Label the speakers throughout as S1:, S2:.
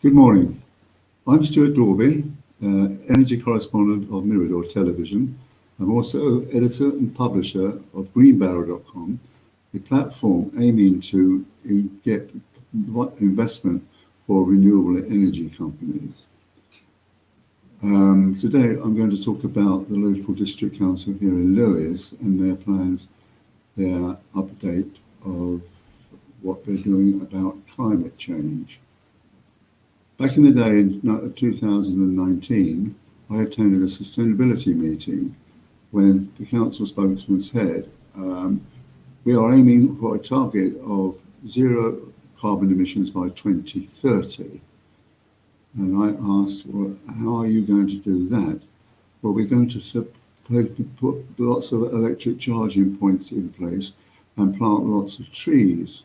S1: Good morning. I'm Stuart Dorby, energy correspondent of Mirador Television. I'm also editor and publisher of greenbarrow.com, a platform aiming to get investment for renewable energy companies. Today I'm going to talk about the local district council here in Lewes and their plans, their update of what they're doing about climate change. Back in the day, in 2019, I attended a sustainability meeting when the council spokesman said, we are aiming for a target of zero carbon emissions by 2030. And I asked, well, how are you going to do that? Well, we're going to put lots of electric charging points in place and plant lots of trees.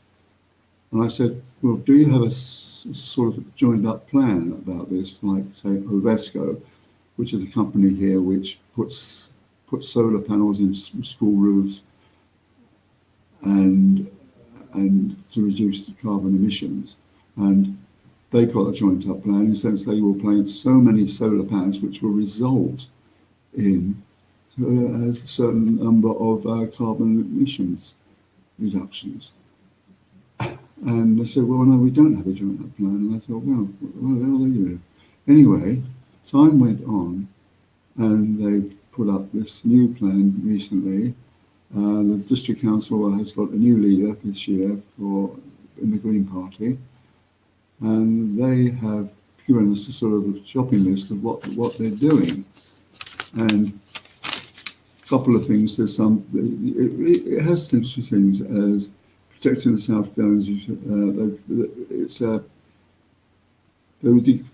S1: And I said, well, do you have a sort of joined up plan about this, like, say, Ovesco, which is a company here which puts solar panels into school roofs and to reduce the carbon emissions. And they've got a joint up plan in the sense they will plant so many solar panels which will result in a certain number of carbon emissions reductions. And they said, well, no, we don't have a joint up plan. And I thought, well, what the hell are they doing? Anyway, time went on and they've put up this new plan recently. The district council has got a new leader this year in the Green Party. And they have given us a sort of a shopping list of what they're doing. And a couple of things, there's some, it has such things as protecting the South Downs.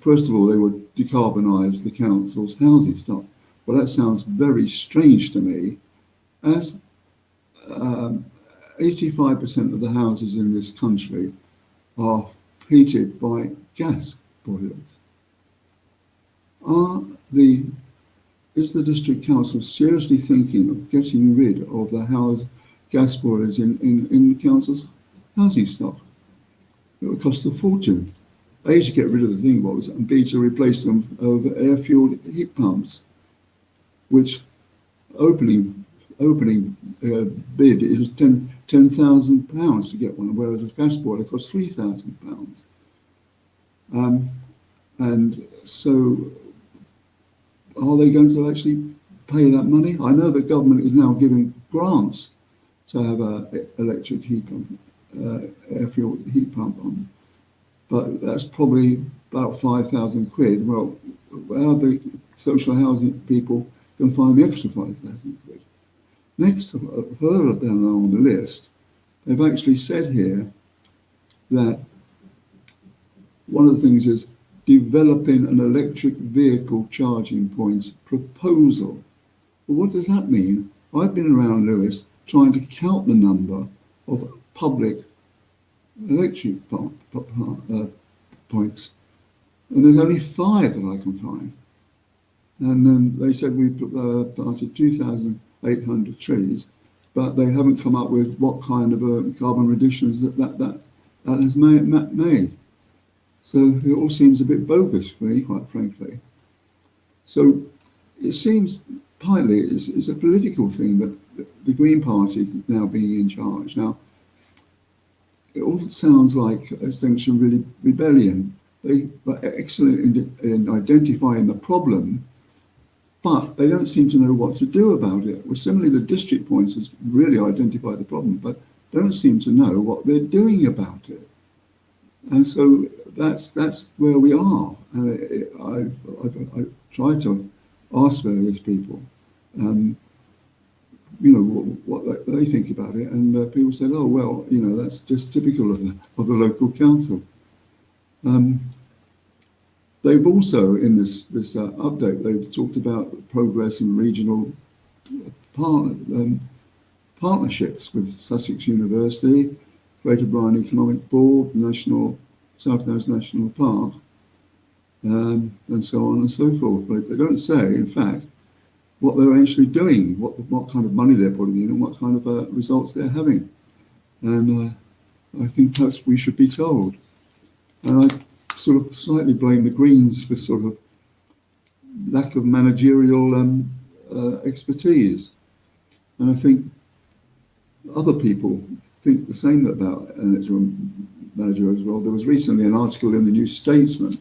S1: First of all, they would decarbonise the council's housing stock. Well, that sounds very strange to me, as 85% of the houses in this country are heated by gas boilers. Is the district council seriously thinking of getting rid of the gas boilers in the council's housing stock? It would cost a fortune. A, to get rid of the thing and B, to replace them with air-fueled heat pumps, which opening bid is £10,000 to get one, whereas a gas boiler costs £3,000. And so, are they going to actually pay that money? I know the government is now giving grants to have an electric heat pump, air-fueled heat pump on, but that's probably about 5,000 quid. Well, how the social housing people can find the extra 5,000 quid? Next, further down on the list, they've actually said here that one of the things is developing an electric vehicle charging points proposal. Well, what does that mean? I've been around Lewes trying to count the number of public electric points, and there's only 5 that I can find. And then they said we planted 2,800 trees, but they haven't come up with what kind of carbon reductions that has made. So it all seems a bit bogus for me, quite frankly. So it seems partly it's a political thing that the Green Party is now being in charge. Now, it all sounds like Extinction Rebellion. They were excellent in identifying the problem, but they don't seem to know what to do about it. Well, similarly, the district points has really identified the problem, but don't seem to know what they're doing about it. And so that's where we are. And I've tried to ask various people, what they think about it, and people said, "Oh well, that's just typical of the local council." They've also, in this update, they've talked about progress in regional partnerships with Sussex University, Greater Bryan Economic Board, South Downs National Park, and so on and so forth. But they don't say, in fact, what they're actually doing, what kind of money they're putting in, and what kind of results they're having. And I think perhaps we should be told. And sort of slightly blame the Greens for sort of lack of managerial expertise. And I think other people think the same about an interim manager as well. There was recently an article in the New Statesman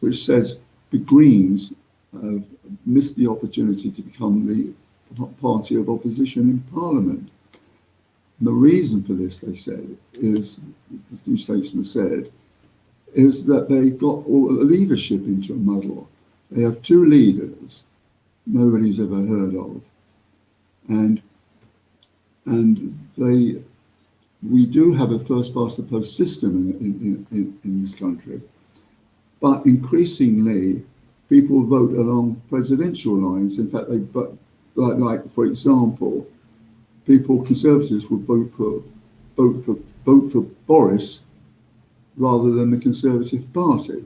S1: which says the Greens have missed the opportunity to become the party of opposition in Parliament. And the reason for this, they said, is, the New Statesman said, is that they got all the leadership into a muddle. They have two leaders nobody's ever heard of, and we do have a first past the post system in this country, but increasingly people vote along presidential lines. In fact, they like for example, Conservatives will vote for Boris rather than the Conservative Party,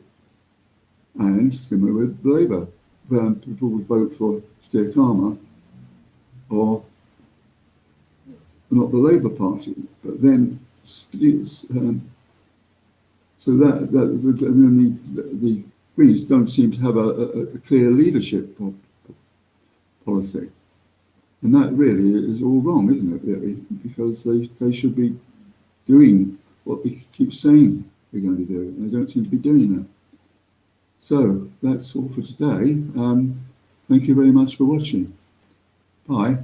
S1: and similar with Labour, people would vote for Keir Starmer or not the Labour Party, but then so that the Greens don't seem to have a clear leadership policy, and that really is all wrong, isn't it? Really, because they should be doing what they keep saying they're going to do, and they don't seem to be doing that. So that's all for today. Thank you very much for watching. Bye.